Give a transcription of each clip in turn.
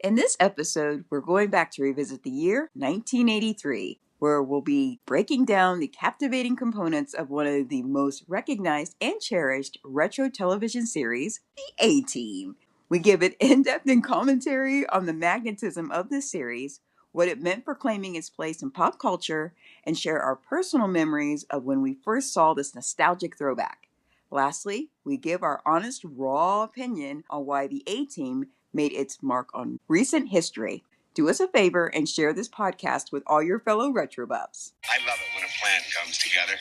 In this episode, we're going back to revisit the year 1983, where we'll be breaking down the captivating components of one of the most recognized and cherished retro television series, The A-Team. We give it in-depth and commentary on the magnetism of this series, what it meant for claiming its place in pop culture, and share our personal memories of when we first saw this nostalgic throwback. Lastly, we give our honest, raw opinion on why The A-Team made its mark on recent history. Do us a favor and share this podcast with all your fellow retro buffs. I love it when a plan comes together.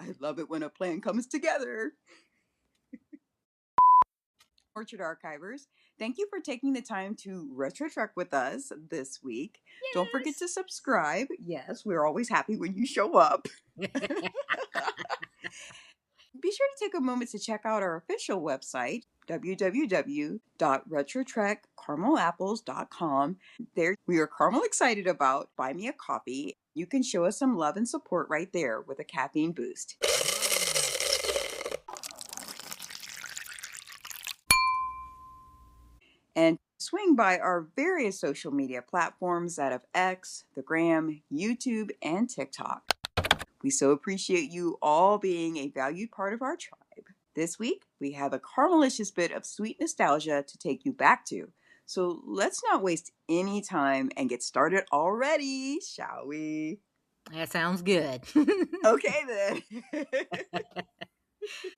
I love it when a plan comes together. Orchard Archivers, thank you for taking the time to retro trek with us this week. Yes. Don't forget to subscribe. Yes, we're always happy when you show up. Be sure to take a moment to check out our official website, www.retrotrekcaramelapples.com. There, we are caramel excited about Buy Me a Coffee. You can show us some love and support right there with a caffeine boost. And swing by our various social media platforms that of X, the Gram, YouTube, and TikTok. We so appreciate you all being a valued part of our tribe. This week, we have a caramelicious bit of sweet nostalgia to take you back to. So let's not waste any time and get started already, shall we? That sounds good. Okay then.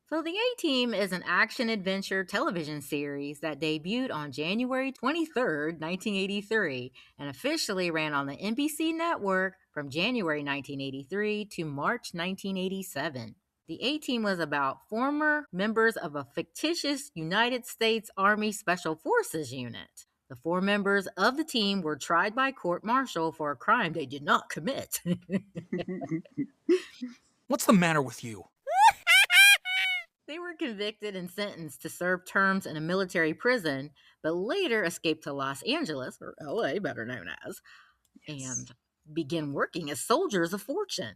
So The A-Team is an action-adventure television series that debuted on January 23rd, 1983, and officially ran on the NBC network from January 1983 to March 1987. The A-Team was about former members of a fictitious United States Army Special Forces unit. The 4 members of the team were tried by court-martial for a crime they did not commit. What's the matter with you? They were convicted and sentenced to serve terms in a military prison, but later escaped to Los Angeles, or LA, better known as, and began working as soldiers of fortune.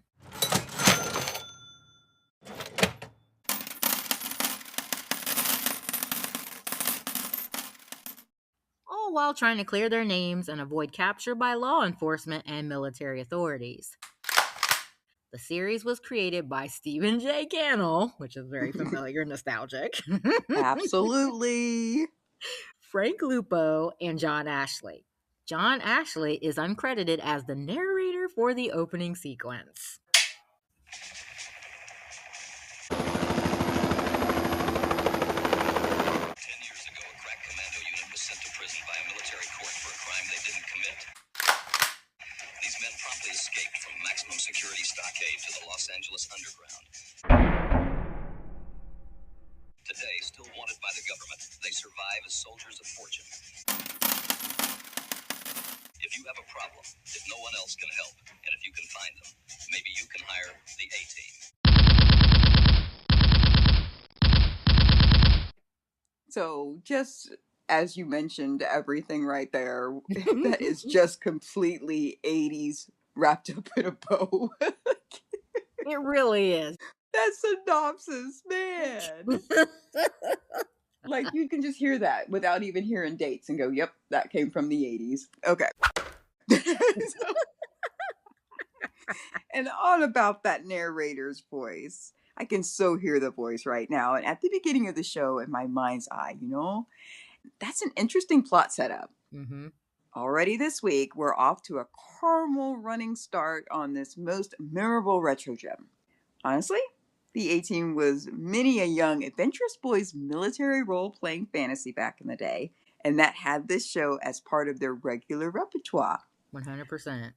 All while trying to clear their names and avoid capture by law enforcement and military authorities. The series was created by Stephen J. Cannell, which is very familiar and nostalgic. Absolutely. Frank Lupo, and John Ashley. John Ashley is uncredited as the narrator for the opening sequence. Escaped from maximum security stockade to the Los Angeles underground. Today, still wanted by the government, they survive as soldiers of fortune. If you have a problem, if no one else can help, and if you can find them, maybe you can hire the A-Team. So just as you mentioned, everything right there, that is just completely 80s wrapped up in a bow. It really is. That synopsis, man. Like, you can just hear that without even hearing dates and go, yep, that came from the 80s. Okay. And all about that narrator's voice. I can so hear the voice right now. And at the beginning of the show, in my mind's eye, that's an interesting plot setup. Mm-hmm. Already this week, we're off to a caramel running start on this most memorable retro gem. Honestly, the A-Team was many a young adventurous boy's military role-playing fantasy back in the day, and that had this show as part of their regular repertoire. 100%.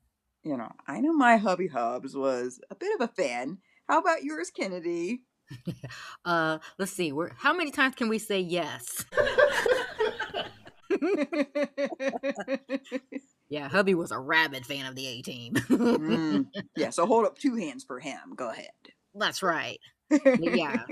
I know my hubby Hubs was a bit of a fan. How about yours, Kennedy? Let's see. How many times can we say yes? Yeah, hubby was a rabid fan of the A-Team. Yeah, so hold up 2 hands for him. Go ahead. That's right. But yeah.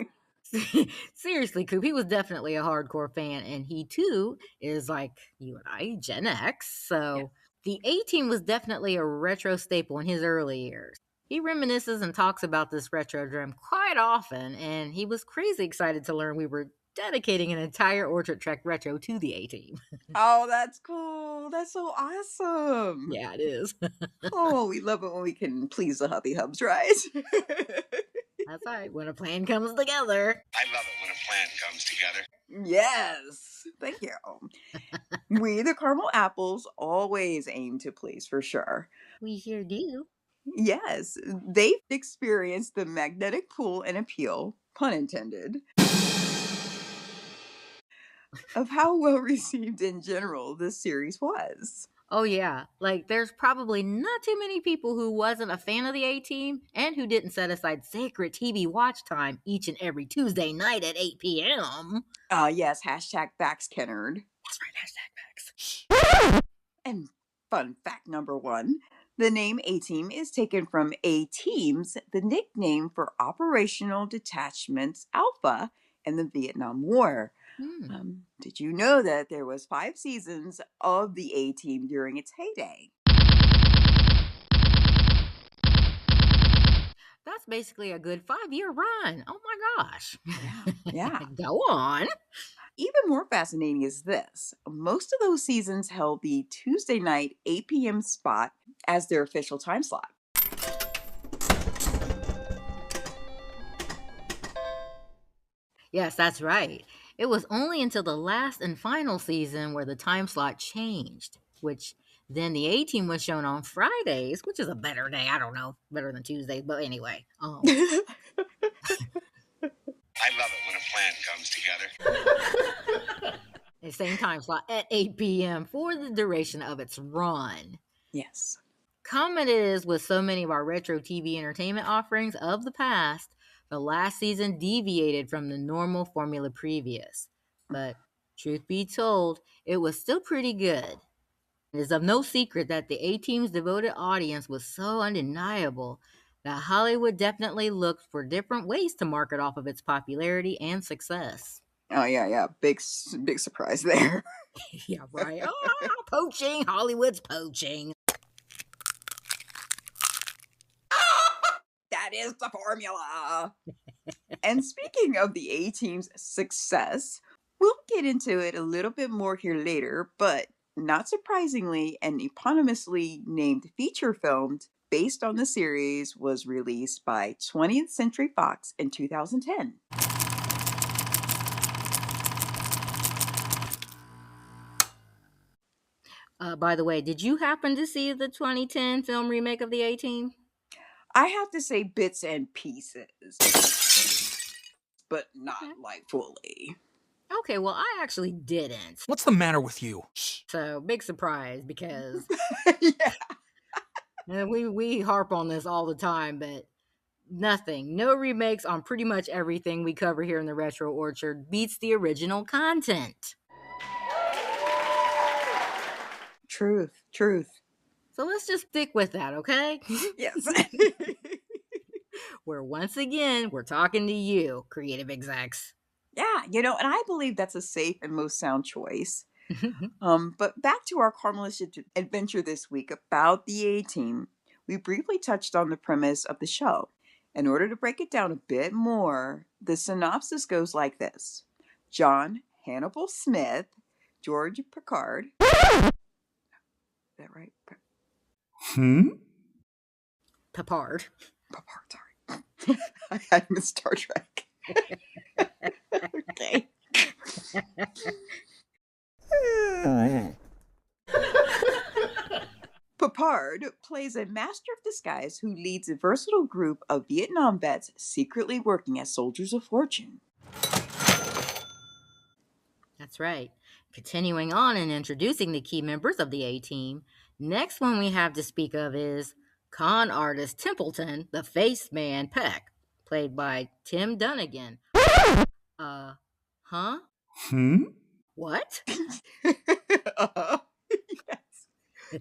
Seriously, Coop, he was definitely a hardcore fan, and he too is like you and I, Gen X. So the A-Team was definitely a retro staple in his early years. He reminisces and talks about this retro drum quite often, and he was crazy excited to learn we were dedicating an entire Orchard Trek retro to the A-Team. Oh, that's cool. That's so awesome. Yeah, it is. Oh, we love it when we can please the hubby hubs, right? That's right. When a plan comes together. I love it when a plan comes together. Yes. Thank you. We, the Caramel Apples, always aim to please for sure. We sure do. Yes, they've experienced the magnetic pull and appeal, pun intended, of how well received in general this series was. Oh yeah, like there's probably not too many people who wasn't a fan of the A-Team and who didn't set aside sacred TV watch time each and every Tuesday night at 8 p.m. Yes, hashtag facts, Kennard. That's right, hashtag facts. And fun fact number 1, the name A-Team is taken from A-Teams, the nickname for Operational Detachments Alpha in the Vietnam War. Did you know that there was 5 seasons of the A-Team during its heyday? That's basically a good 5-year run. Oh my gosh. Yeah. Go on. Even more fascinating is this. Most of those seasons held the Tuesday night 8 p.m. spot as their official time slot. Yes, that's right. It was only until the last and final season where the time slot changed, which then the A-Team was shown on Fridays, which is a better day. I don't know, better than Tuesdays, but anyway. I love it when a plan comes together. The same time slot at 8 p.m. for the duration of its run. Yes. Common it is with so many of our retro TV entertainment offerings of the past, the last season deviated from the normal formula previous. But truth be told, it was still pretty good. It is of no secret that the A-Team's devoted audience was so undeniable that Hollywood definitely looked for different ways to market off of its popularity and success. Oh, yeah. Big surprise there. Yeah, right. Oh, poaching. Hollywood's poaching. That is the formula. And speaking of the A-Team's success, we'll get into it a little bit more here later, but not surprisingly, an eponymously named feature film based on the series was released by 20th Century Fox in 2010. By the way, did you happen to see the 2010 film remake of the A-Team? I have to say bits and pieces, but not like fully. Okay, well, I actually didn't. What's the matter with you? So, big surprise because Yeah. we harp on this all the time, but no remakes on pretty much everything we cover here in the Retro Orchard beats the original content. Truth. So let's just stick with that, okay? Yes. Where once again, we're talking to you, creative execs. Yeah, and I believe that's a safe and most sound choice. But back to our caramelicious adventure this week about the A-Team, we briefly touched on the premise of the show. In order to break it down a bit more, the synopsis goes like this. John Hannibal Smith, George Picard. Is that right? Papard. Picard, sorry. I missed Star Trek. Okay. Papard plays a master of disguise who leads a versatile group of Vietnam vets secretly working as soldiers of fortune. That's right. Continuing on and introducing the key members of the A-Team, next one we have to speak of is con artist Templeton, the face man Peck, played by Tim Dunnigan. Huh? What? Yes.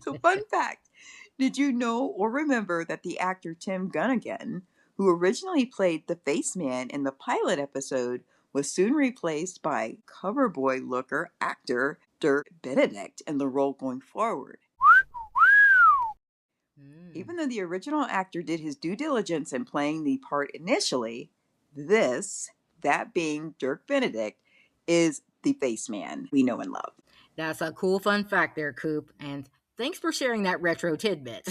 So, fun fact, did you know or remember that the actor Tim Gunnigan, who originally played the face man in the pilot episode, was soon replaced by cover boy looker actor Dirk Benedict in the role going forward? Even though the original actor did his due diligence in playing the part initially, that being Dirk Benedict, is the face man we know and love. That's a cool fun fact there, Coop, and thanks for sharing that retro tidbit.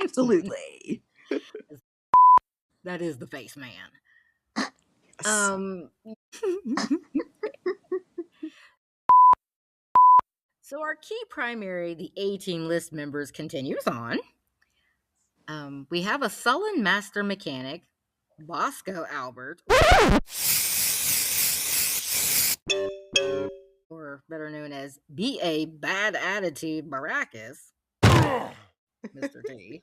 Absolutely. That is the face man. Yes. So our key primary, the A-Team list members, continues on. We have a sullen master mechanic, Bosco Albert, or better known as B.A. Bad Attitude Baracus, Mr. T.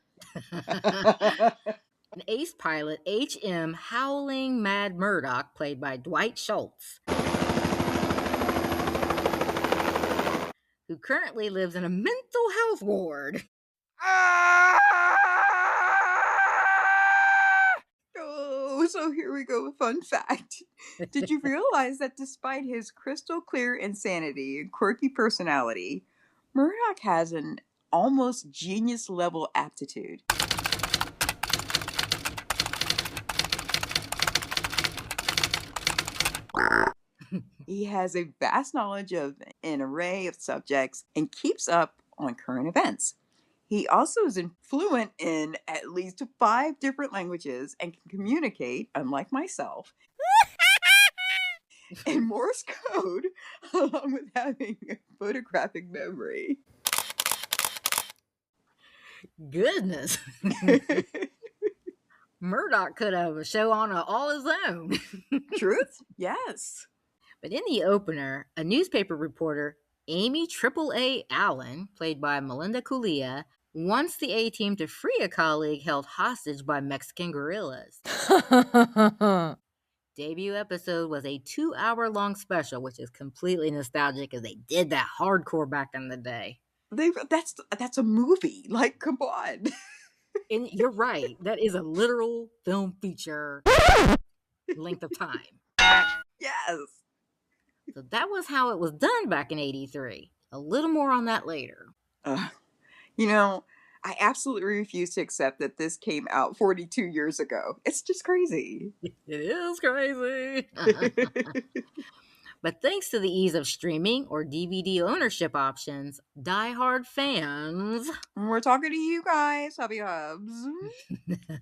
An ace pilot, H.M. Howling Mad Murdoch, played by Dwight Schultz, who currently lives in a mental health ward. Oh, so here we go. Fun fact. Did you realize that despite his crystal clear insanity and quirky personality, Murdoch has an almost genius level aptitude? He has a vast knowledge of an array of subjects and keeps up on current events. He also is fluent in at least 5 different languages and can communicate, unlike myself, in Morse code, along with having a photographic memory. Goodness. Murdoch could have a show on all his own. Truth? Yes. But in the opener, a newspaper reporter, Amy AAA Allen, played by Melinda Kulia, wants the A-Team to free a colleague held hostage by Mexican guerrillas. Debut episode was a 2-hour-long special, which is completely nostalgic because they did that hardcore back in the day. That's a movie. Like, come on. And you're right. That is a literal film feature length of time. Yes. So that was how it was done back in 83. A little more on that later. I absolutely refuse to accept that this came out 42 years ago. It's just crazy. It is crazy. But thanks to the ease of streaming or DVD ownership options, diehard fans... We're talking to you guys, Hubby Hubs.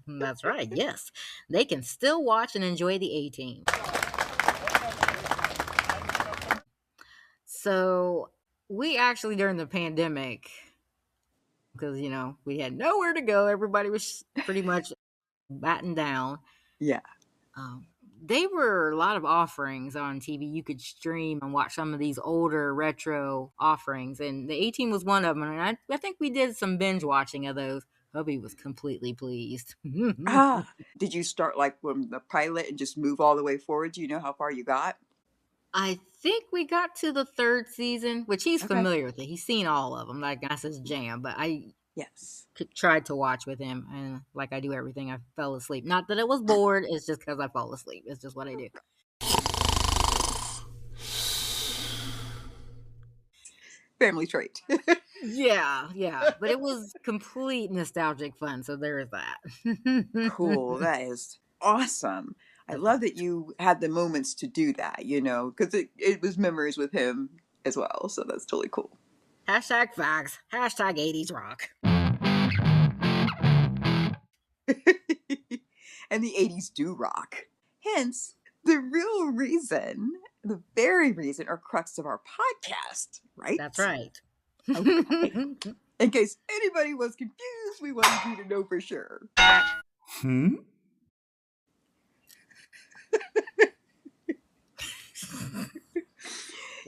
That's right, yes. They can still watch and enjoy the A-Team. So, we actually, during the pandemic, because, we had nowhere to go, everybody was pretty much battened down. Yeah. They were a lot of offerings on TV. You could stream and watch some of these older retro offerings, and the A-Team was one of them. And I think we did some binge watching of those. Hubby was completely pleased. Did you start like from the pilot and just move all the way forward? Do you know how far you got? I think we got to the 3rd season, which he's familiar with it. He's seen all of them. Like, that's his jam. But I tried to watch with him, and like I do everything, I fell asleep. Not that it was bored. It's just because I fall asleep. It's just what I do. Family trait. Yeah. But it was complete nostalgic fun, so there is that. Cool. That is awesome. I love that you had the moments to do that, because it was memories with him as well. So that's totally cool. Hashtag facts. Hashtag 80s rock. And the 80s do rock. Hence, the very reason or crux of our podcast, right? That's right. Okay. In case anybody was confused, we wanted you to know for sure.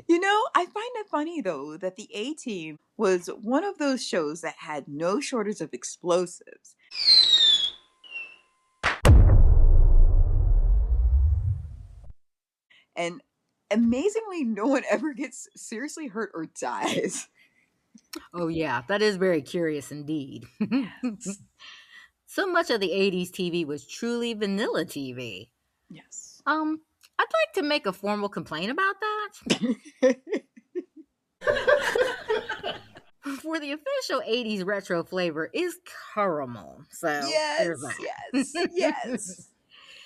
You know, I find it funny though that the A Team was one of those shows that had no shortage of explosives. And amazingly, no one ever gets seriously hurt or dies. Oh, yeah, that is very curious indeed. So much of the 80s TV was truly vanilla TV. Yes. I'd like to make a formal complaint about that. For the official 80s retro flavor is caramel. So there's Yes, that. yes.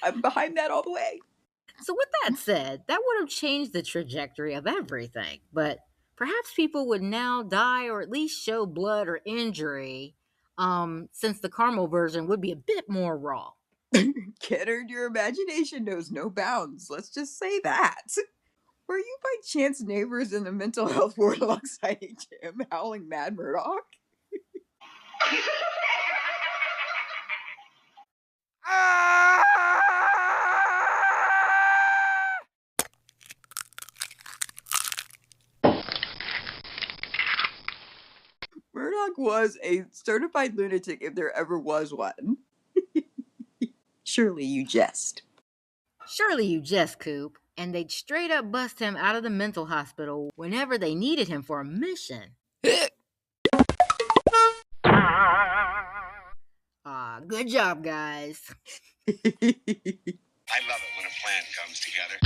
I'm behind that all the way. So with that said, that would have changed the trajectory of everything. But perhaps people would now die or at least show blood or injury, since the caramel version would be a bit more raw. Kennard, your imagination knows no bounds. Let's just say that. Were you by chance neighbors in the mental health ward alongside Jim howling Mad Murdoch? Murdoch was a certified lunatic if there ever was one. Surely you jest. Surely you jest, Coop. And they'd straight up bust him out of the mental hospital whenever they needed him for a mission. Good job, guys. I love it when a plan comes together.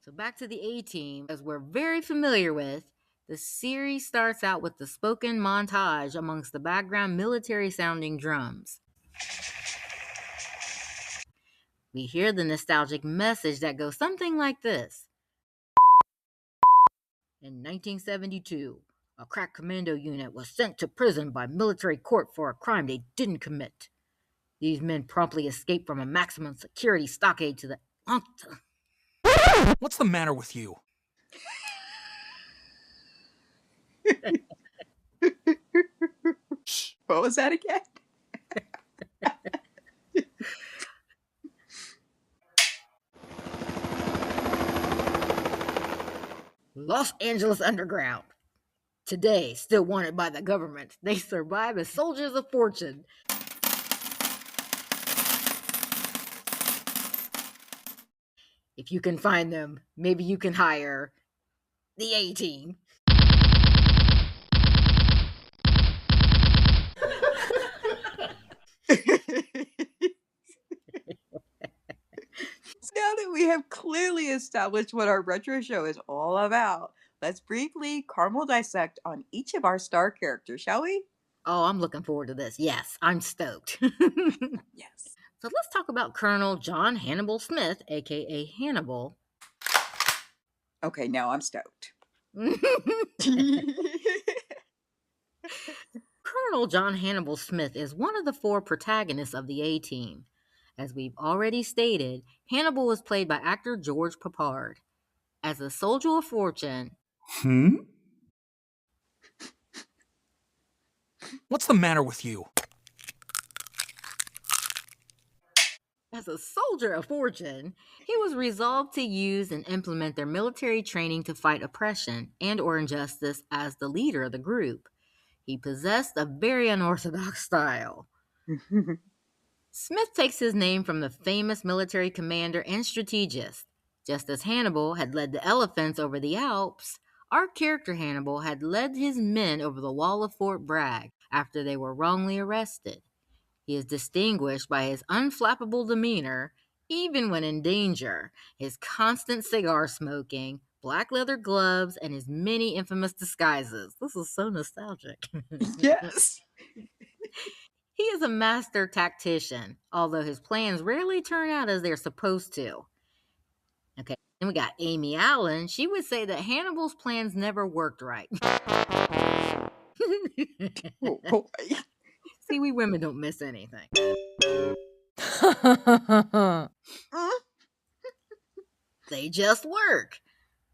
So back to the A-Team, as we're very familiar with, the series starts out with the spoken montage amongst the background military-sounding drums. We hear the nostalgic message that goes something like this. In 1972, a crack commando unit was sent to prison by military court for a crime they didn't commit. These men promptly escaped from a maximum security stockade to the... What's the matter with you? What was that again? Los Angeles Underground. Today, still wanted by the government, they survive as soldiers of fortune. If you can find them, maybe you can hire the A-Team. Now that we have clearly established what our retro show is all about, let's briefly caramel dissect on each of our star characters, shall we? Oh, I'm looking forward to this. Yes, I'm stoked. Yes. So let's talk about Colonel John Hannibal Smith, aka Hannibal. Okay, now I'm stoked. Colonel John Hannibal Smith is one of the 4 protagonists of the A-Team. As we've already stated, Hannibal was played by actor George Peppard. As a soldier of fortune... What's the matter with you? As a soldier of fortune, he was resolved to use and implement their military training to fight oppression and or injustice as the leader of the group. He possessed a very unorthodox style. Smith takes his name from the famous military commander and strategist. Just as Hannibal had led the elephants over the Alps, our character Hannibal had led his men over the wall of Fort Bragg after they were wrongly arrested. He is distinguished by his unflappable demeanor, even when in danger, his constant cigar smoking, black leather gloves, and his many infamous disguises. This is so nostalgic. Yes. He is a master tactician, although his plans rarely turn out as they're supposed to. Okay, then we got Amy Allen. She would say that Hannibal's plans never worked right. Oh, boy. See, we women don't miss anything. They just work.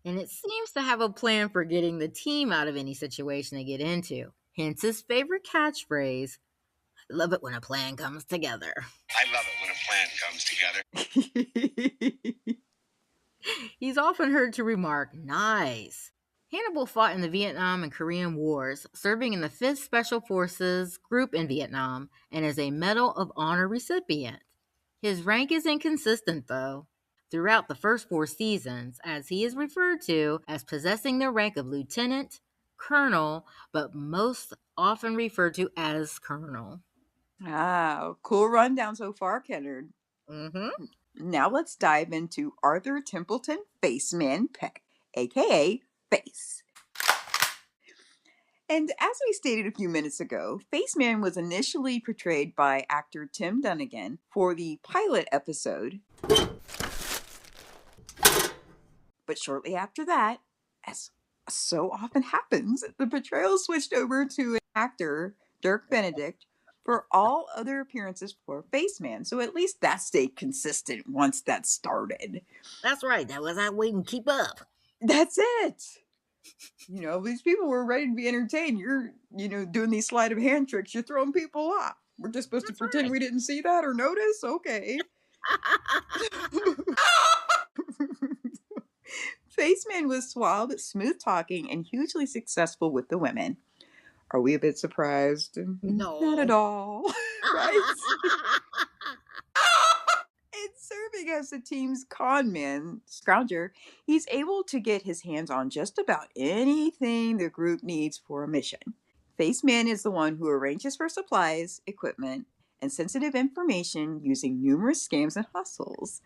And it seems to have a plan for getting the team out of any situation they get into. Hence his favorite catchphrase, I love it when a plan comes together. I love it when a plan comes together. He's often heard to remark, nice. Hannibal fought in the Vietnam and Korean Wars, serving in the 5th Special Forces Group in Vietnam, and is a Medal of Honor recipient. His rank is inconsistent, though, throughout the first 4 seasons, as he is referred to as possessing the rank of lieutenant, colonel, but most often referred to as colonel. Ah, cool rundown so far, Kennard. Mm-hmm. Now let's dive into Arthur Templeton Faceman Peck, aka Face. And as we stated a few minutes ago, Faceman was initially portrayed by actor Tim Dunnigan for the pilot episode. But shortly after that, as so often happens, the portrayal switched over to an actor, Dirk Benedict, for all other appearances for Faceman. So at least that stayed consistent once that started. That's right. That was that way to keep up. That's it. You know, these people were ready to be entertained. You're, doing these sleight of hand tricks. You're throwing people off. We're just supposed to pretend we didn't see that or notice? Okay. Faceman was suave, smooth-talking, and hugely successful with the women. Are we a bit surprised? No. Not at all. Right? And serving as the team's con man, Scrounger, he's able to get his hands on just about anything the group needs for a mission. Faceman is the one who arranges for supplies, equipment, and sensitive information using numerous scams and hustles.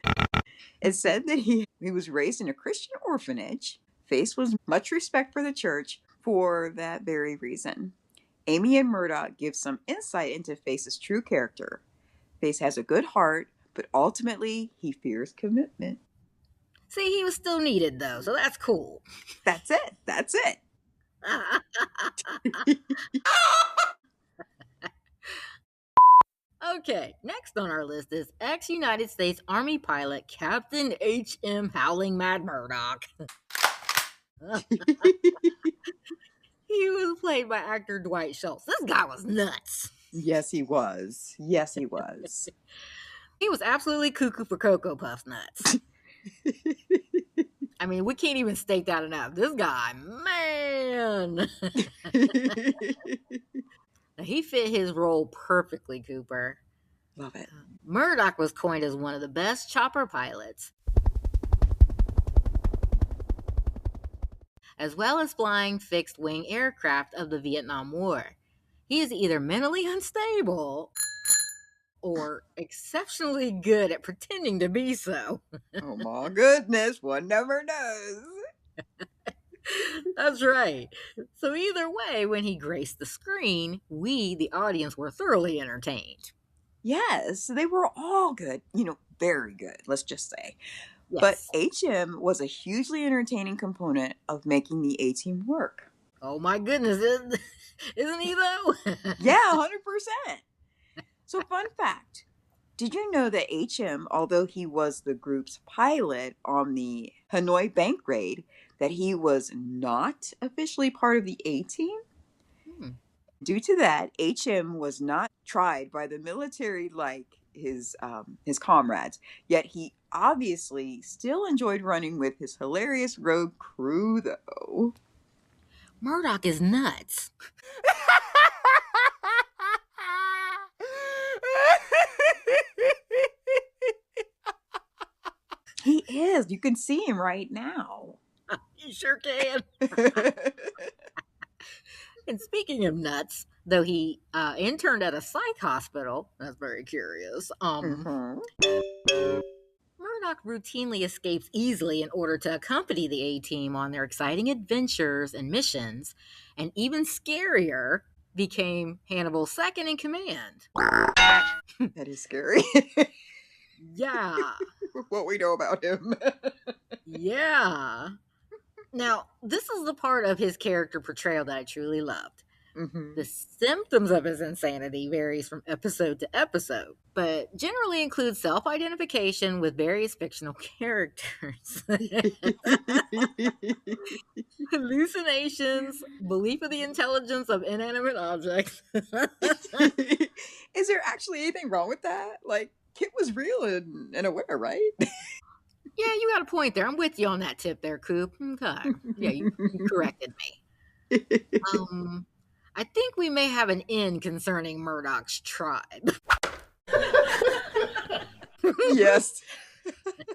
It's said that he was raised in a Christian orphanage. Face was much respect for the church for that very reason. Amy and Murdoch give some insight into Face's true character. Face has a good heart, but ultimately he fears commitment. See, he was still needed, though, so that's cool. That's it. That's it. Okay, next on our list is ex-United States Army pilot Captain H.M. Howling Mad Murdoch. He was played by actor Dwight Schultz. This guy was nuts. Yes, he was. Yes, he was. He was absolutely cuckoo for Cocoa Puffs nuts. I mean, we can't even state that enough. This guy, man. He fit his role perfectly, Cooper. Love it. Murdoch was coined as one of the best chopper pilots, as well as flying fixed-wing aircraft of the Vietnam War. He is either mentally unstable or exceptionally good at pretending to be so. Oh my goodness, one never knows. That's right. So either way, when he graced the screen, we, the audience, were thoroughly entertained. Yes, they were all good. Very good, let's just say. Yes. But HM was a hugely entertaining component of making the A-Team work. Oh my goodness, isn't he though? Yeah, 100%. So fun fact, did you know that HM, although he was the group's pilot on the Hanoi bank raid, that he was not officially part of the A-Team? Due to that, HM was not tried by the military like his comrades, yet he obviously still enjoyed running with his hilarious rogue crew, though. Murdoch is nuts. He is. You can see him right now. You sure can. And speaking of nuts, though he interned at a psych hospital, that's very curious. Murdoch routinely escapes easily in order to accompany the A-Team on their exciting adventures and missions, and even scarier, became Hannibal's second in command. That is scary. Yeah. What we know about him. Yeah. Now, this is the part of his character portrayal that I truly loved. Mm-hmm. The symptoms of his insanity varies from episode to episode, but generally includes self-identification with various fictional characters, hallucinations, belief of the intelligence of inanimate objects. Is there actually anything wrong with that? Like, Kit was real and aware, right? Yeah, you got a point there. I'm with you on that tip there, Coop. Okay. Yeah, you corrected me. I think we may have an in concerning Murdoch's tribe. Yes.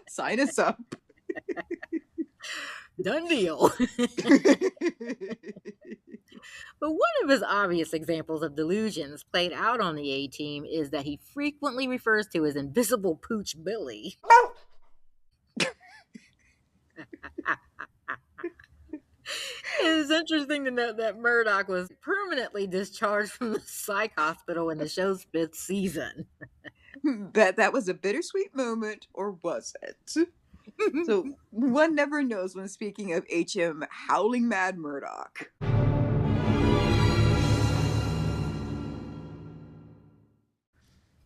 Sign us up. Done deal. But one of his obvious examples of delusions played out on the A-Team is that he frequently refers to his invisible pooch Billy. It is interesting to note that Murdoch was permanently discharged from the psych hospital in the show's 5th season. Bet that was a bittersweet moment, or was it? So one never knows when speaking of HM Howling Mad Murdoch.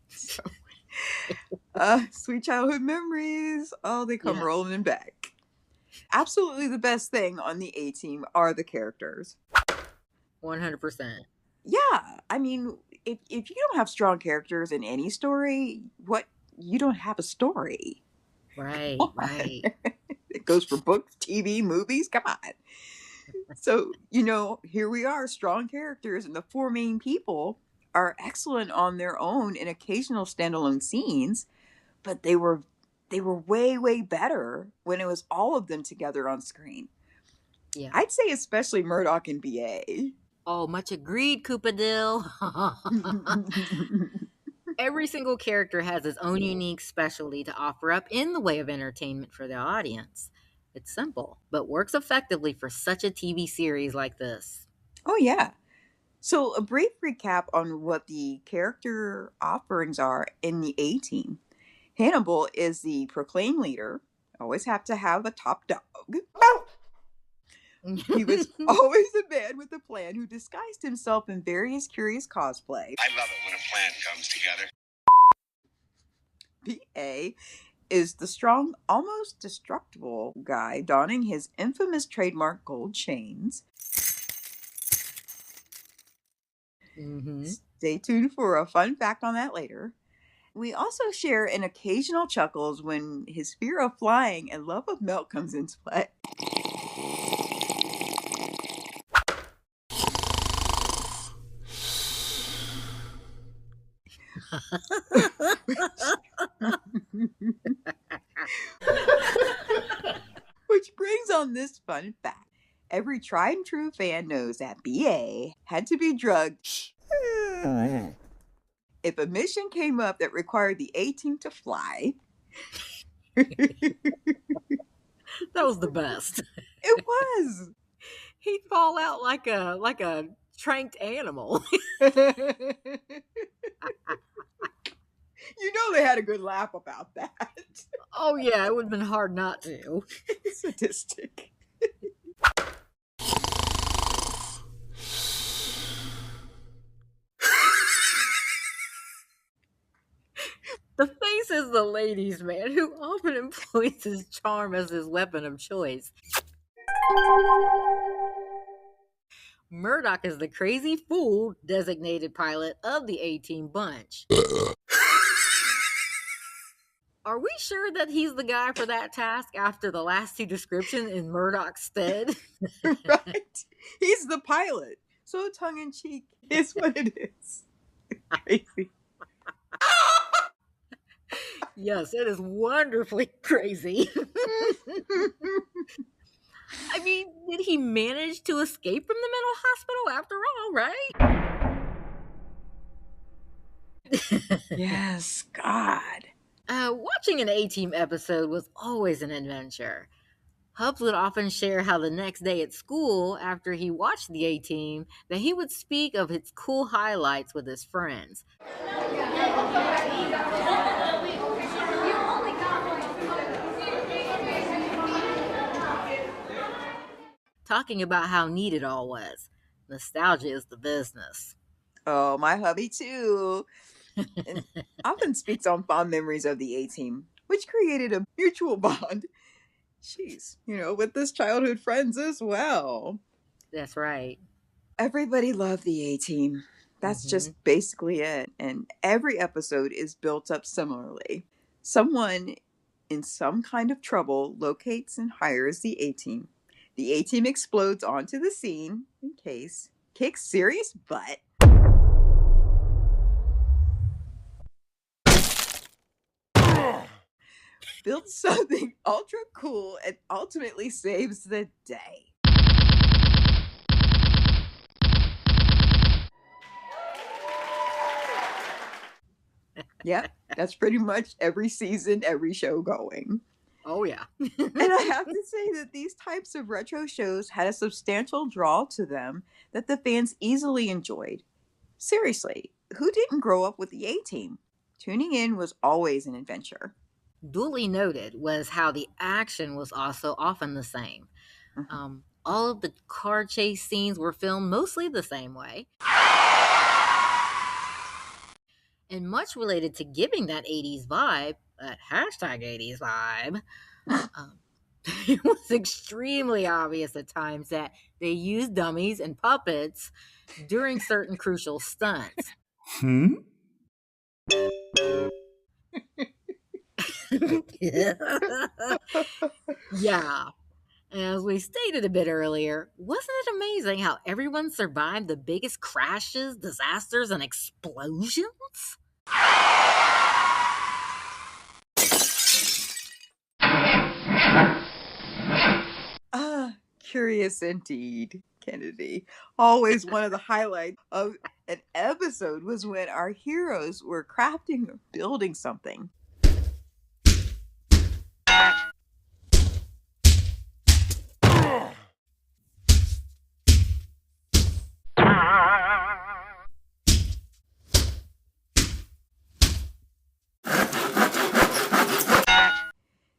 So, sweet childhood memories. Oh, they come Yes. rolling back. Absolutely the best thing on the A-Team are the characters. 100%. Yeah, I mean, if you don't have strong characters in any story, you don't have a story. Right, Come on. right. It goes for books, TV, movies. Come on. So, here we are, strong characters, and the four main people are excellent on their own in occasional standalone scenes, but they were way, way better when it was all of them together on screen. Yeah. I'd say especially Murdoch and BA. Oh, much agreed, Coopadil. Every single character has its own unique specialty to offer up in the way of entertainment for the audience. It's simple, but works effectively for such a TV series like this. Oh, yeah. So, a brief recap on what the character offerings are in the A-Team. Hannibal is the proclaimed leader. Always have to have a top dog. He was always a man with a plan who disguised himself in various curious cosplay. I love it when a plan comes together. B.A. is the strong, almost destructible guy donning his infamous trademark gold chains. Mm-hmm. Stay tuned for a fun fact on that later. We also share an occasional chuckles when his fear of flying and love of milk comes into play. Which brings on this fun fact. Every tried and true fan knows that BA had to be drugged if a mission came up that required the A-Team to fly. That was the best. It was. He'd fall out like a tranked animal. They had a good laugh about that. Oh yeah, it would have been hard not to. Sadistic. The face is the ladies' man who often employs his charm as his weapon of choice. Murdoch is the crazy fool designated pilot of the A-Team bunch. Are we sure that he's the guy for that task after the last two descriptions in Murdoch's stead? Right. He's the pilot. So tongue-in-cheek is what it is. Crazy. Yes, it is wonderfully crazy. I mean, did he manage to escape from the mental hospital after all, right? Yes, God. Watching an A-Team episode was always an adventure. Hubs would often share how the next day at school, after he watched the A-Team, that he would speak of its cool highlights with his friends. Talking about how neat it all was. Nostalgia is the business. Oh, my hubby too. And often speaks on fond memories of the A-Team, which created a mutual bond. Jeez, with his childhood friends as well. That's right. Everybody loved the A-Team. That's Mm-hmm. just basically it. And every episode is built up similarly. Someone in some kind of trouble locates and hires the A-Team. The A-Team explodes onto the scene in case, kicks serious butt, builds something ultra cool, and ultimately saves the day. Yep, that's pretty much every season, every show going. Oh, yeah. And I have to say that these types of retro shows had a substantial draw to them that the fans easily enjoyed. Seriously, who didn't grow up with the A-Team? Tuning in was always an adventure. Duly noted was how the action was also often the same. Mhm. All of the car chase scenes were filmed mostly the same way. And much related to giving that 80s vibe, that hashtag 80s vibe, um, it was extremely obvious at times that they used dummies and puppets during certain crucial stunts. Hmm? Yeah. As we stated a bit earlier, wasn't it amazing how everyone survived the biggest crashes, disasters, and explosions? Ah, curious indeed, Kennedy. Always one of the highlights of an episode was when our heroes were crafting or building something.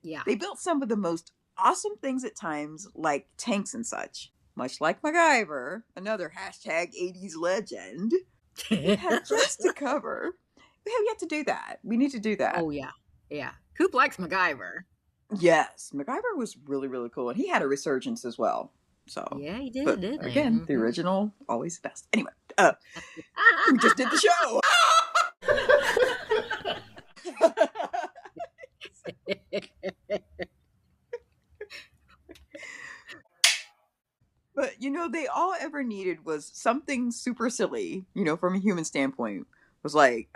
Yeah. They built some of the most awesome things at times, like tanks and such. Much like MacGyver, another hashtag 80s legend. We have just to cover. We have yet to do that. We need to do that. Oh, yeah. Yeah. Coop likes MacGyver. Yes, MacGyver was really, really cool. And he had a resurgence as well. So, Yeah, he did, but didn't he? again, the Mm-hmm. original, always the best. Anyway, we just did the show. But they all ever needed was something super silly, from a human standpoint. Was like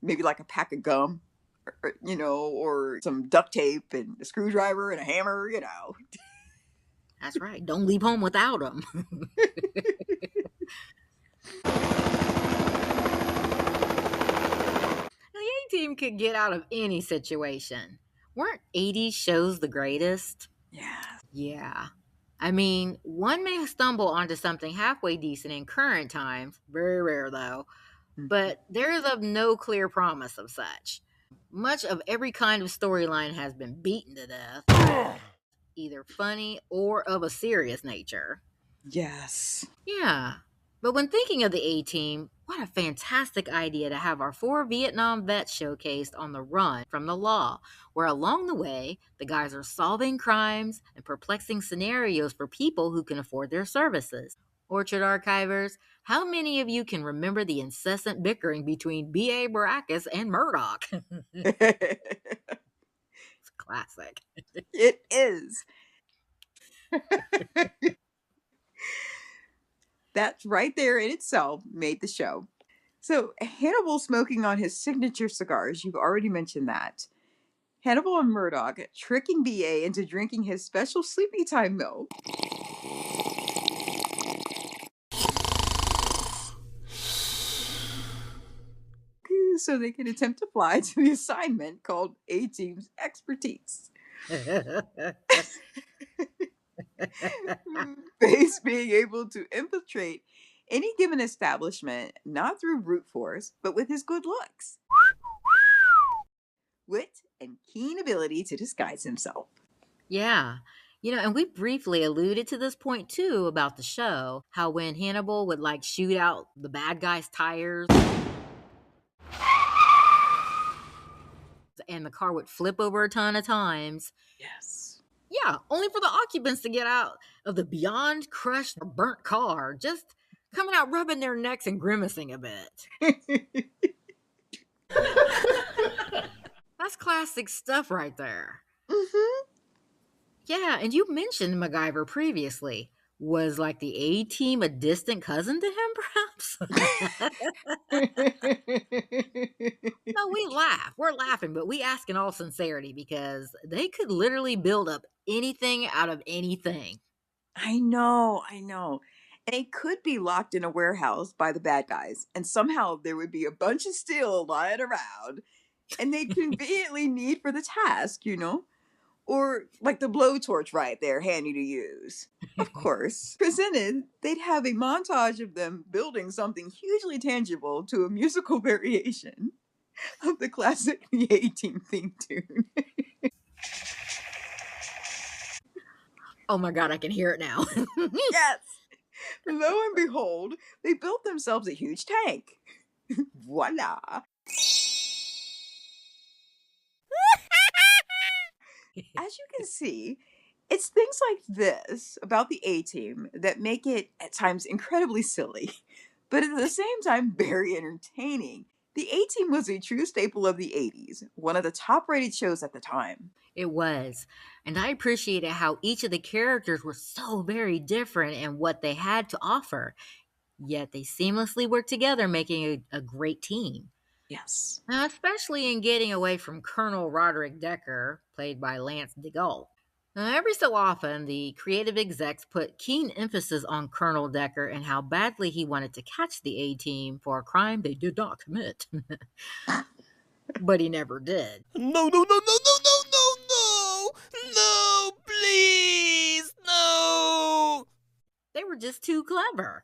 maybe like a pack of gum, or some duct tape and a screwdriver and a hammer. That's right. Don't leave home without him. The A-Team could get out of any situation. Weren't 80s shows the greatest? Yeah. Yeah. I mean, one may stumble onto something halfway decent in current times, very rare though, but there is of no clear promise of such. Much of every kind of storyline has been beaten to death, either funny or of a serious nature. Yes. Yeah. But when thinking of the A-Team, what a fantastic idea to have our 4 Vietnam vets showcased on the run from the law, where along the way, the guys are solving crimes and perplexing scenarios for people who can afford their services. Orchard Archivers, how many of you can remember the incessant bickering between B.A. Baracus and Murdoch? It It's classic. is. That right there in itself made the show. So Hannibal smoking on his signature cigars, you've already mentioned that. Hannibal and Murdoch tricking BA into drinking his special sleepy time milk so they can attempt to fly to the assignment called A-Team's Expertise. Base being able to infiltrate any given establishment, not through brute force, but with his good looks, wit, and keen ability to disguise himself. Yeah. And we briefly alluded to this point too about the show, how when Hannibal would like shoot out the bad guy's tires and the car would flip over a ton of times. Yes. Yeah, only for the occupants to get out of the beyond crushed, burnt car, just coming out rubbing their necks and grimacing a bit. That's classic stuff right there. Mm-hmm. Yeah, and you mentioned MacGyver previously. Was like the A-Team a distant cousin to him, perhaps? No, we laugh. We're laughing, but we ask in all sincerity because they could literally build up anything out of anything. I know, I know. They could be locked in a warehouse by the bad guys, and somehow there would be a bunch of steel lying around, and they'd conveniently need for the task, Or like the blowtorch right there, handy to use. Of course, presented, they'd have a montage of them building something hugely tangible to a musical variation of the classic The A-Team theme tune. Oh my god, I can hear it now. Yes! Lo and behold, they built themselves a huge tank. Voila! As you can see, it's things like this about the A-Team that make it at times incredibly silly, but at the same time very entertaining. The A-Team was a true staple of the 80s, one of the top rated shows at the time. It was. And I appreciated how each of the characters were so very different in what they had to offer, yet they seamlessly worked together, making a great team. Yes. Now, especially in getting away from Colonel Roderick Decker, played by Lance DeGault. Now, every so often, the creative execs put keen emphasis on Colonel Decker and how badly he wanted to catch the A-Team for a crime they did not commit. But he never did. No, no, no, no, no, no, no, no! No, please! No! They were just too clever.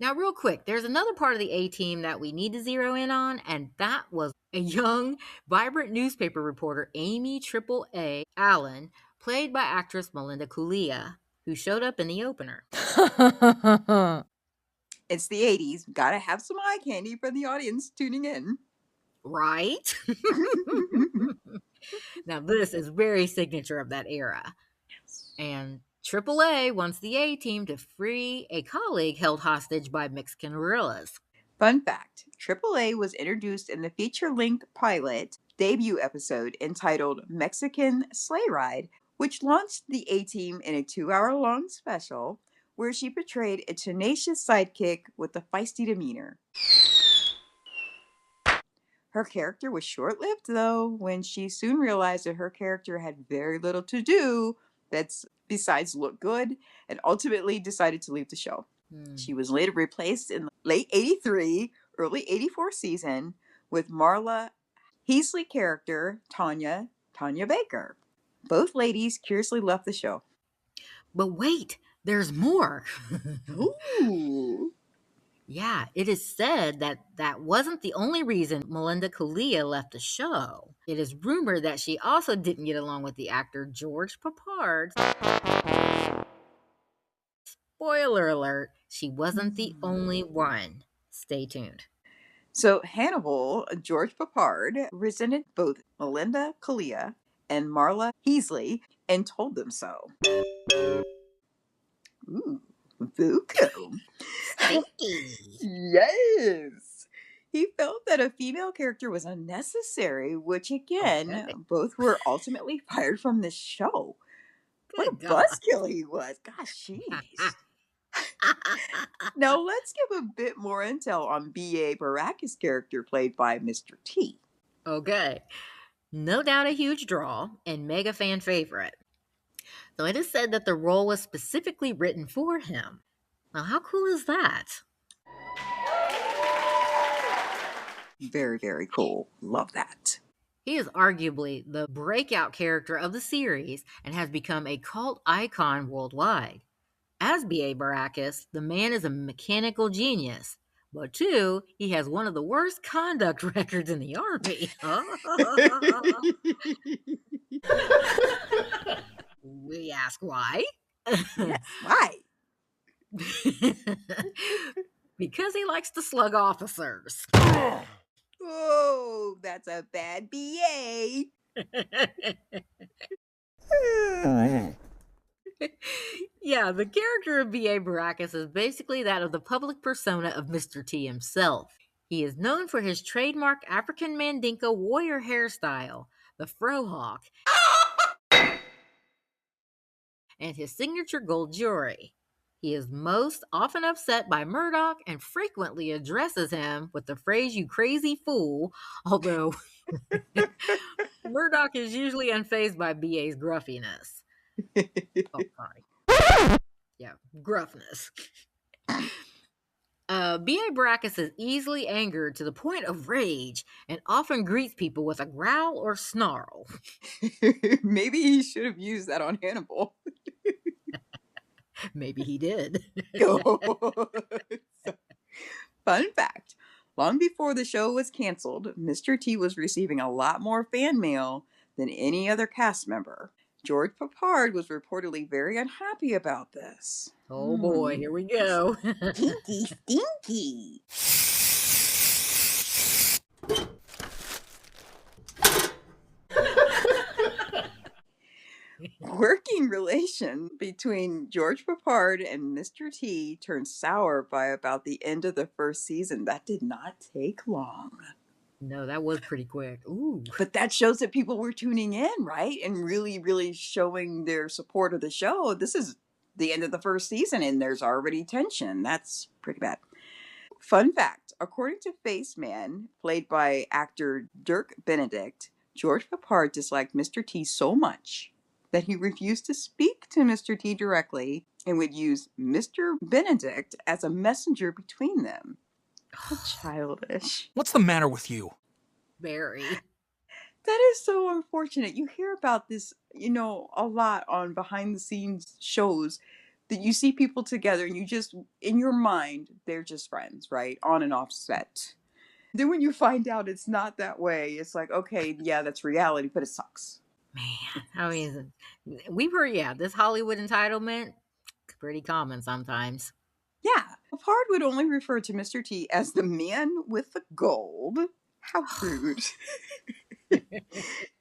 Now, real quick, there's another part of the A-Team that we need to zero in on, and that was a young, vibrant newspaper reporter, Amy AAA Allen, played by actress Melinda Kulia, who showed up in the opener. It's the 80s. Gotta have some eye candy for the audience tuning in. Right? Now, this is very signature of that era. Yes. And AAA wants the A-Team to free a colleague held hostage by Mexican guerrillas. Fun fact, AAA was introduced in the feature-length pilot debut episode entitled Mexican Sleigh Ride, which launched the A-Team in a 2-hour-long special where she portrayed a tenacious sidekick with a feisty demeanor. Her character was short-lived, though, when she soon realized that her character had very little to do besides look good, and ultimately decided to leave the show. She was later replaced in the late 83, early 84 season with Marla Heasley character Tanya Baker. Both ladies curiously left the show. But wait, there's more. Ooh. Yeah, it is said that that wasn't the only reason Melinda Kulia left the show. It is rumored that she also didn't get along with the actor George Papard. Spoiler alert, she wasn't the only one. Stay tuned. So Hannibal, George Papard, resented both Melinda Kulia and Marla Heasley and told them so. Ooh, Vuku. Stinky. Yes. He felt that a female character was unnecessary, which again, Okay. both were ultimately fired from the show. What a Good God. buzzkill he was. Gosh, jeez. Now let's give a bit more intel on B.A. Baracus' character played by Mr. T. Okay. No doubt a huge draw and mega fan favorite. So it is said that the role was specifically written for him. Now, how cool is that? Very, very cool. Love that. He is arguably the breakout character of the series and has become a cult icon worldwide. As B.A. Baracus, the man is a mechanical genius. But two, he has one of the worst conduct records in the Army. We ask why? Yes, why? Because he likes to slug officers. Oh, that's a bad BA. Yeah, the character of B.A. Baracus is basically that of the public persona of Mr. T himself. He is known for his trademark African Mandinka warrior hairstyle, the frohawk, and his signature gold jewelry. He is most often upset by Murdoch and frequently addresses him with the phrase, "you crazy fool," although Murdoch is usually unfazed by B.A.'s gruffiness. Oh, sorry. Yeah, gruffness. B.A. Baracus is easily angered to the point of rage and often greets people with a growl or snarl. Maybe he should have used that on Hannibal. Maybe he did. Fun fact, long before the show was canceled, Mr. T was receiving a lot more fan mail than any other cast member. George Papard was reportedly very unhappy about this. Oh boy, here we go. Stinky, stinky. Working relation between George Papard and Mr. T turned sour by about the end of the first season. That did not take long. No, that was pretty quick. Ooh. But that shows that people were tuning in, right? And really, really showing their support of the show. This is the end of the first season and there's already tension. That's pretty bad. Fun fact, according to Faceman, played by actor Dirk Benedict, George Papard disliked Mr. T so much that he refused to speak to Mr. T directly and would use Mr. Benedict as a messenger between them. How childish. What's the matter with you? Very. That is so unfortunate. You hear about this, a lot on behind the scenes shows that you see people together and you just, in your mind, they're just friends, right? On and off set. Then when you find out it's not that way, it's like, okay, yeah, that's reality, but it sucks. Man, I mean, we've heard, this Hollywood entitlement, pretty common sometimes. Yeah. Papard would only refer to Mr. T as the man with the gold. How rude.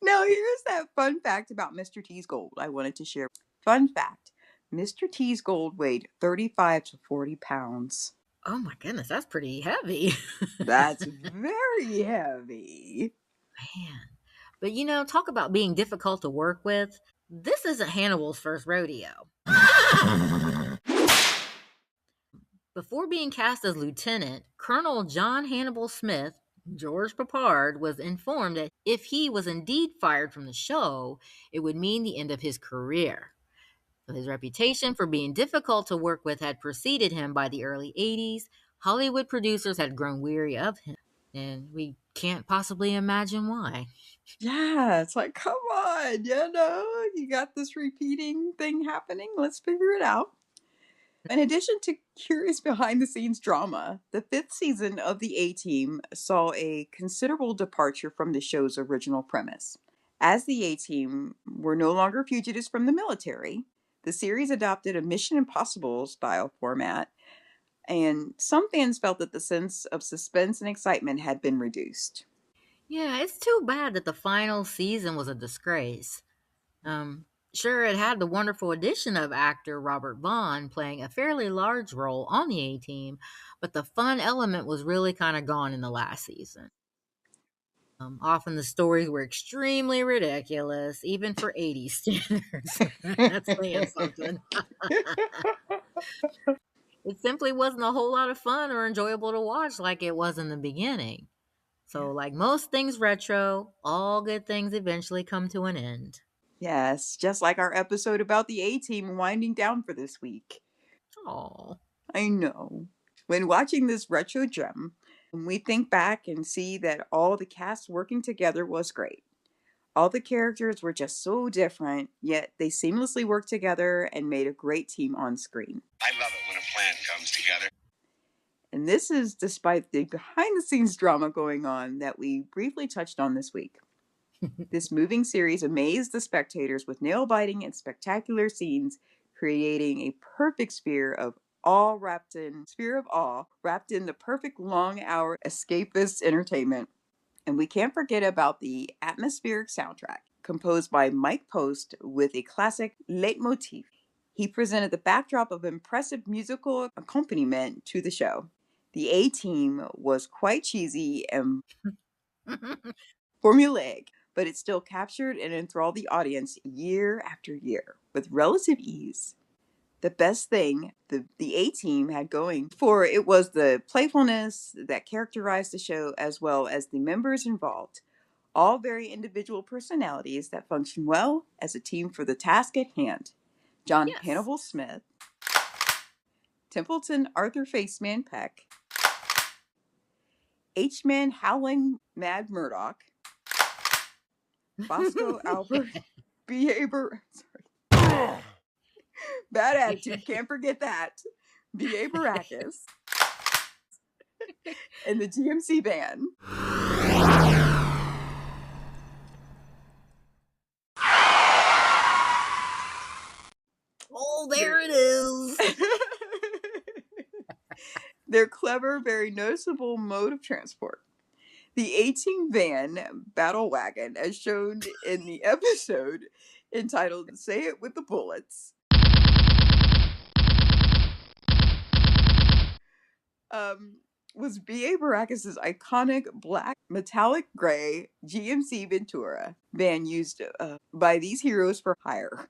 Now, here's that fun fact about Mr. T's gold I wanted to share. Fun fact, Mr. T's gold weighed 35 to 40 pounds. Oh my goodness, that's pretty heavy. That's very heavy. Man. But talk about being difficult to work with. This isn't Hannibal's first rodeo. Before being cast as Lieutenant, Colonel John Hannibal Smith, George Papard, was informed that if he was indeed fired from the show, it would mean the end of his career. So his reputation for being difficult to work with had preceded him by the early 80s. Hollywood producers had grown weary of him, and we can't possibly imagine why. Yeah, it's like, come on, you got this repeating thing happening. Let's figure it out. In addition to curious behind the scenes drama, the 5th season of The A-Team saw a considerable departure from the show's original premise. As the A-Team were no longer fugitives from the military, the series adopted a Mission Impossible style format, and some fans felt that the sense of suspense and excitement had been reduced. Yeah, it's too bad that the final season was a disgrace. Sure, it had the wonderful addition of actor Robert Vaughn playing a fairly large role on the A-Team, but the fun element was really kind of gone in the last season. Often the stories were extremely ridiculous, even for 80s standards. That's saying something. It simply wasn't a whole lot of fun or enjoyable to watch like it was in the beginning. So, like most things retro, all good things eventually come to an end. Yes, just like our episode about the A-Team winding down for this week. Oh, I know. When watching this retro gem, we think back and see that all the cast working together was great. All the characters were just so different, yet they seamlessly worked together and made a great team on screen. I love it when a plan comes together. And this is despite the behind the scenes drama going on that we briefly touched on this week. This moving series amazed the spectators with nail-biting and spectacular scenes, creating a perfect sphere of awe wrapped in the perfect long-hour escapist entertainment. And we can't forget about the atmospheric soundtrack, composed by Mike Post with a classic leitmotif. He presented the backdrop of impressive musical accompaniment to the show. The A-Team was quite cheesy and formulaic, but it still captured and enthralled the audience year after year with relative ease. The best thing the A-Team had going for it was the playfulness that characterized the show, as well as the members involved, all very individual personalities that function well as a team for the task at hand. John Yes. Hannibal Smith, Templeton Arthur Faceman Peck, H-Man Howling Mad Murdoch, Bosco Albert Behavior. Sorry. Bad attitude, can't forget that. B.A. Baracus. And the GMC band. Oh, there it is. Their clever, very noticeable mode of transport. The A-Team van battle wagon, as shown in the episode entitled Say It With the Bullets, was B.A. Baracus' iconic black metallic gray GMC Ventura van used by these heroes for hire.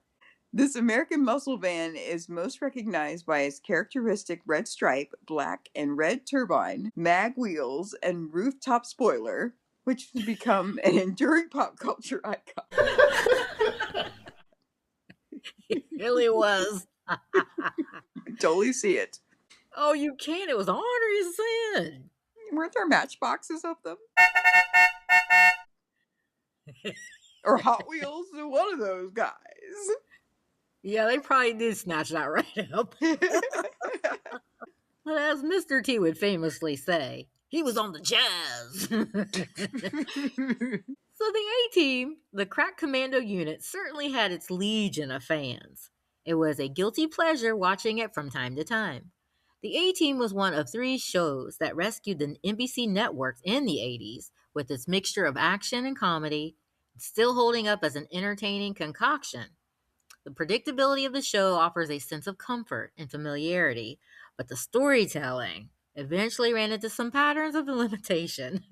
This American muscle van is most recognized by its characteristic red stripe, black and red turbine, mag wheels, and rooftop spoiler, which has become an enduring pop culture icon. It really was. Totally see it. Oh, you can't. It was Henri Sin. Weren't there matchboxes of them? Or Hot Wheels? One of those guys. Yeah, they probably did snatch that right up. But as Mr. T would famously say, he was on the jazz. So the A-Team, the crack commando unit, certainly had its legion of fans. It was a guilty pleasure watching it from time to time. The A-Team was one of 3 shows that rescued the NBC networks in the 80s with its mixture of action and comedy, still holding up as an entertaining concoction. The predictability of the show offers a sense of comfort and familiarity, but the storytelling eventually ran into some patterns of limitation.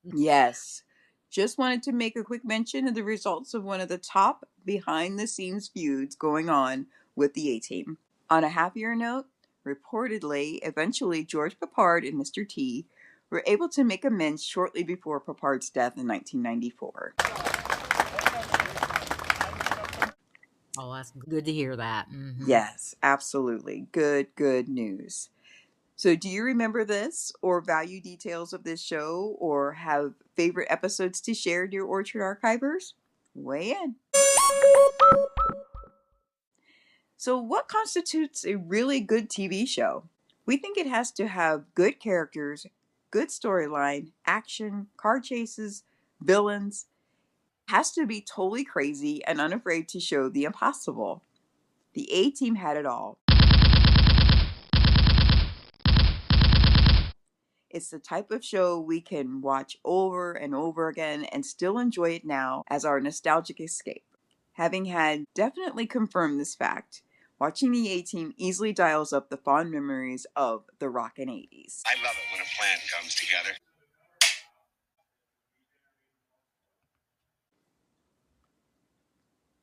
Yes. Just wanted to make a quick mention of the results of one of the top behind the scenes feuds going on with the A-Team. On a happier note, reportedly, eventually George Peppard and Mr. T were able to make amends shortly before Peppard's death in 1994. Oh, that's good to hear that. Mm-hmm. Yes, absolutely. Good news. So do you remember this or value details of this show or have favorite episodes to share, dear Orchard Archivers? Weigh in. So what constitutes a really good TV show? We think it has to have good characters, good storyline, action, car chases, villains. It has to be totally crazy and unafraid to show the impossible. The A-Team had it all. It's the type of show we can watch over and over again and still enjoy it now as our nostalgic escape. Having had definitely confirmed this fact, watching the A-Team easily dials up the fond memories of the rockin' 80s. I love it when a plan comes together.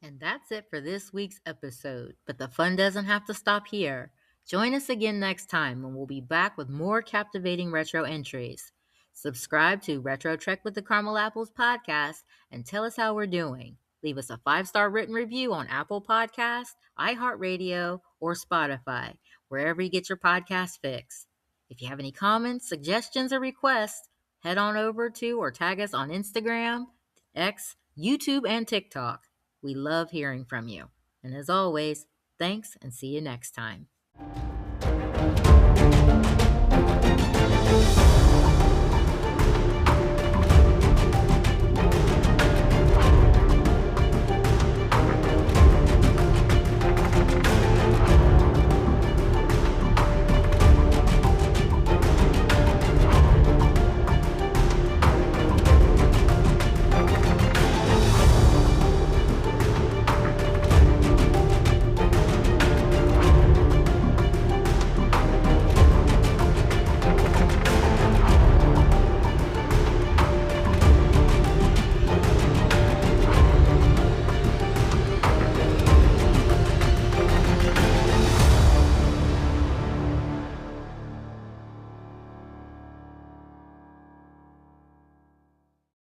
And that's it for this week's episode. But the fun doesn't have to stop here. Join us again next time when we'll be back with more captivating retro entries. Subscribe to Retro Trek with the Caramel Apples podcast and tell us how we're doing. Leave us a 5-star written review on Apple Podcasts, iHeartRadio, or Spotify, wherever you get your podcast fix. If you have any comments, suggestions, or requests, head on over to or tag us on Instagram, X, YouTube, and TikTok. We love hearing from you. And as always, thanks and see you next time.